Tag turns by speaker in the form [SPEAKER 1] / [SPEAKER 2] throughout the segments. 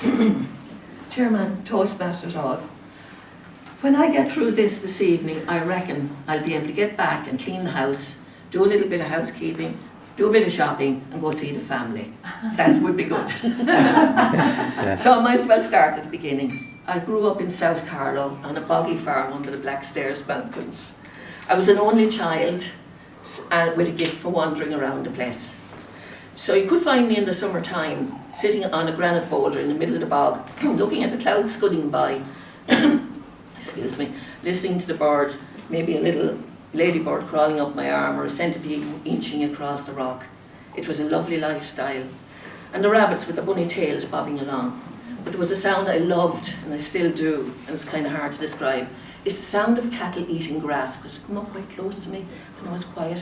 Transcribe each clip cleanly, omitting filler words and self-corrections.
[SPEAKER 1] Chairman, Toastmasters all. When I get through this evening, I reckon I'll be able to get back and clean the house, do a little bit of housekeeping, do a bit of shopping, and go see the family. That would be good. So I might as well start at the beginning. I grew up in South Carlow on a boggy farm under the Black Stairs Mountains. I was an only child with a gift for wandering around the place. So you could find me in the summertime sitting on a granite boulder in the middle of the bog, looking at the clouds scudding by, excuse me, listening to the birds, maybe a little ladybird crawling up my arm or a centipede inching across the rock. It was a lovely lifestyle. And the rabbits with the bunny tails bobbing along. But there was a sound I loved, and I still do, and it's kind of hard to describe. It's the sound of cattle eating grass, because they come up quite close to me when I was quiet.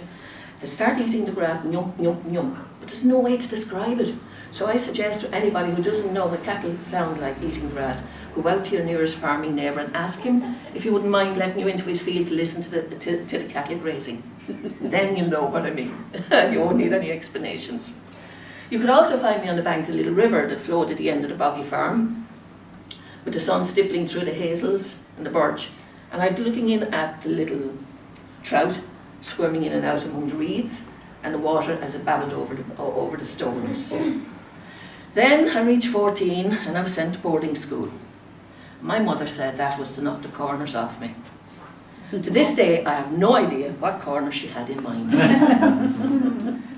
[SPEAKER 1] They start eating the grass, nyump, nyump, nyump, but there's no way to describe it. So I suggest to anybody who doesn't know what cattle sound like eating grass, go out to your nearest farming neighbour and ask him if he wouldn't mind letting you into his field to listen to the cattle grazing. Then you'll know what I mean. You won't need any explanations. You could also find me on the bank of a little river that flowed at the end of the boggy farm, with the sun stippling through the hazels and the birch, and I'd be looking in at the little trout swimming in and out among the reeds, and the water as it babbled over the stones. Then I reached 14 and I was sent to boarding school. My mother said that was to knock the corners off me. To this day, I have no idea what corner she had in mind.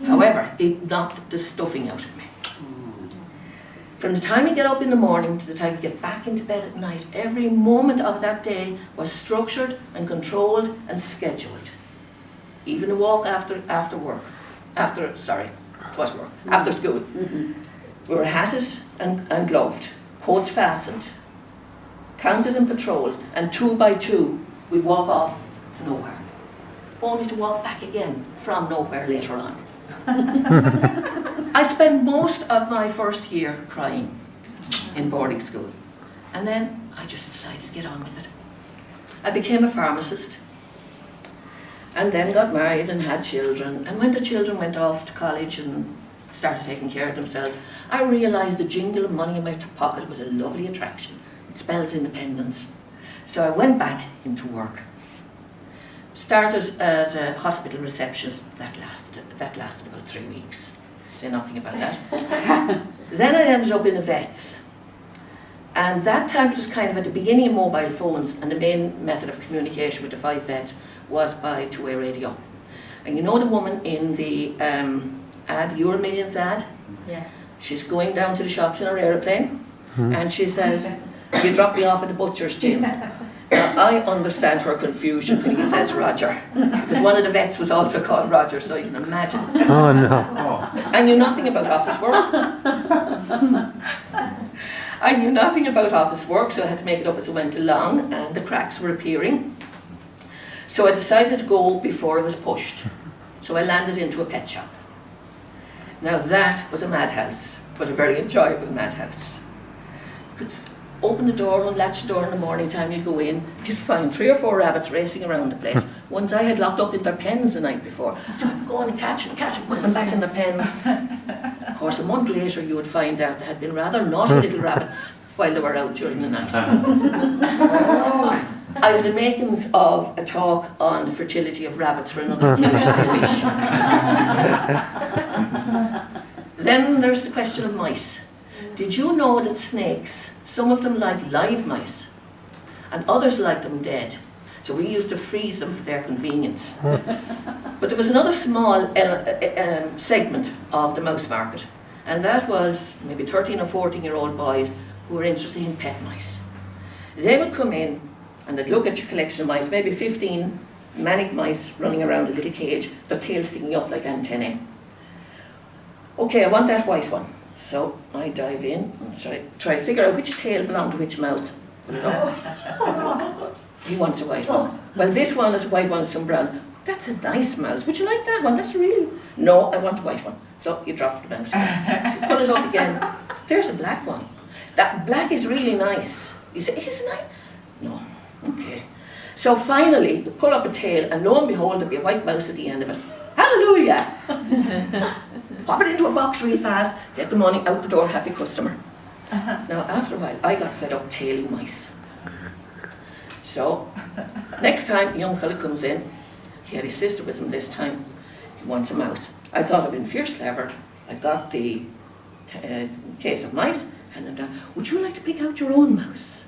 [SPEAKER 1] However, it knocked the stuffing out of me. From the time you get up in the morning to the time you get back into bed at night, every moment of that day was structured and controlled and scheduled. Even the walk after school. We were hatted and gloved, coats fastened, counted and patrolled, and 2 by 2 we'd walk off to nowhere, only to walk back again from nowhere later on. I spent most of my first year crying in boarding school, and then I just decided to get on with it. I became a pharmacist, and then got married and had children, and when the children went off to college and started taking care of themselves, I realised the jingle of money in my pocket was a lovely attraction. It spells independence. So I went back into work. Started as a hospital receptionist. That lasted about 3 weeks. Say nothing about that. Then I ended up in a vet's. And that time it was kind of at the beginning of mobile phones, and the main method of communication with the 5 vets was by two-way radio. And you know the woman in the ad, Euromillions ad?
[SPEAKER 2] Yeah.
[SPEAKER 1] She's going down to the shops in her aeroplane, and she says, "You drop me off at the butcher's, Jim." Now, I understand her confusion when he says Roger, because one of the vets was also called Roger, so you can imagine.
[SPEAKER 3] Oh no.
[SPEAKER 1] I knew nothing about office work. I knew nothing about office work, so I had to make it up as I went along, and the cracks were appearing. So I decided to go before I was pushed. So I landed into a pet shop. Now that was a madhouse, but a very enjoyable madhouse. You could open the door, unlatch the door in the morning time, you'd go in, you'd find 3 or 4 rabbits racing around the place. Ones I had locked up in their pens the night before. So I'd go on and catch them, put them back in their pens. Of course, a month later you would find out they had been rather naughty little rabbits while they were out during the night. I have the makings of a talk on the fertility of rabbits for another occasion if you wish. Then there's the question of mice. Did you know that snakes, some of them like live mice, and others like them dead? So we used to freeze them for their convenience. But there was another small segment of the mouse market, and that was maybe 13 or 14-year-old boys who were interested in pet mice. They would come in and they'd look at your collection of mice, maybe 15 manic mice running around a little cage, their tails sticking up like antennae. Okay, I want that white one. So I dive in and try to figure out which tail belonged to which mouse. Put it up. He wants a white one. Well, this one is a white one with some brown. That's a nice mouse. Would you like that one? That's really... No, I want a white one. So you drop the mouse. So you pull it up again. There's a black one. That black is really nice. You say, isn't it? No. Okay. So finally, you pull up a tail, and lo and behold, there'll be a white mouse at the end of it. Hallelujah! Pop it into a box real fast, get the money out the door, happy customer. Now, after a while, I got fed up tailing mice. So, next time a young fella comes in, he had his sister with him this time, he wants a mouse. I thought I'd been fierce clever. I got the case of mice, and I'm down, would you like to pick out your own mouse?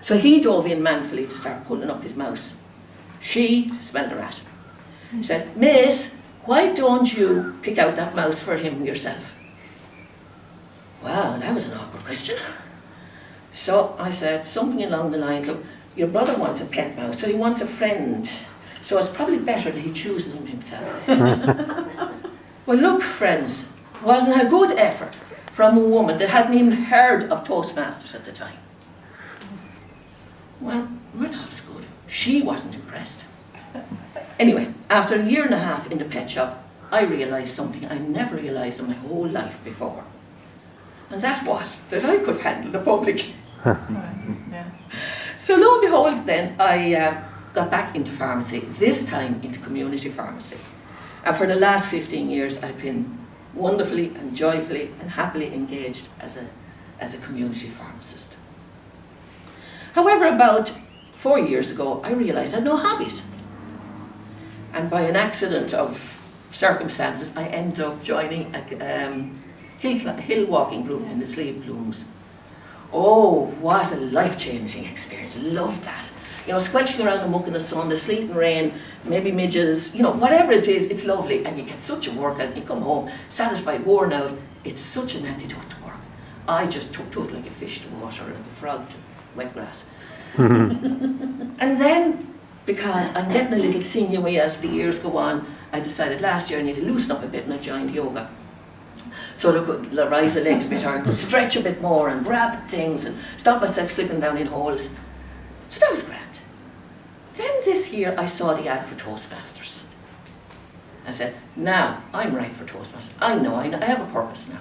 [SPEAKER 1] So he dove in manfully to start pulling up his mouse. She smelled a rat. She said, Miss, why don't you pick out that mouse for him yourself? Wow, that was an awkward question. So I said something along the lines of, your brother wants a pet mouse, so he wants a friend. So it's probably better that he chooses him himself. Well, look, friends, wasn't a good effort from a woman that hadn't even heard of Toastmasters at the time. Well, I thought it was good. She wasn't impressed. Anyway, after a year and a half in the pet shop, I realised something I never realised in my whole life before. And that was that I could handle the public. So lo and behold then, I got back into pharmacy, this time into community pharmacy. And for the last 15 years, I've been wonderfully and joyfully and happily engaged as a community pharmacist. However, about 4 years ago, I realised I had no hobbies. And by an accident of circumstances, I ended up joining a hill walking group in the Slieve Blooms. Oh, what a life-changing experience. Loved that. You know, squelching around the muck in the sun, the sleet and rain, maybe midges, you know, whatever it is, it's lovely. And you get such a workout, you come home satisfied, worn out. It's such an antidote to work. I just took to it like a fish to water, like a frog to wet grass. And then, because I'm getting a little sinewy as the years go on, I decided last year I need to loosen up a bit and I joined yoga. So I could rise the legs a bit, or I could stretch a bit more and grab things and stop myself slipping down in holes. So that was grand. Then this year I saw the ad for Toastmasters. I said, now I'm right for Toastmasters. I know, I have a purpose now.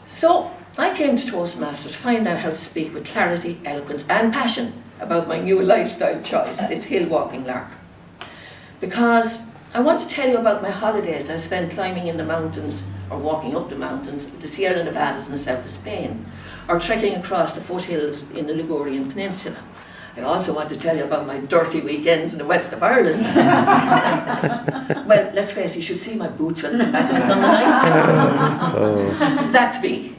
[SPEAKER 1] So I came to Toastmasters to find out how to speak with clarity, eloquence and passion about my new lifestyle choice, this hill walking lark. Because I want to tell you about my holidays I spent climbing in the mountains or walking up the mountains of the Sierra Nevadas in the south of Spain, or trekking across the foothills in the Ligurian Peninsula. I also want to tell you about my dirty weekends in the west of Ireland. Well, let's face it, you should see my boots when I come back on a Sunday night. That's me.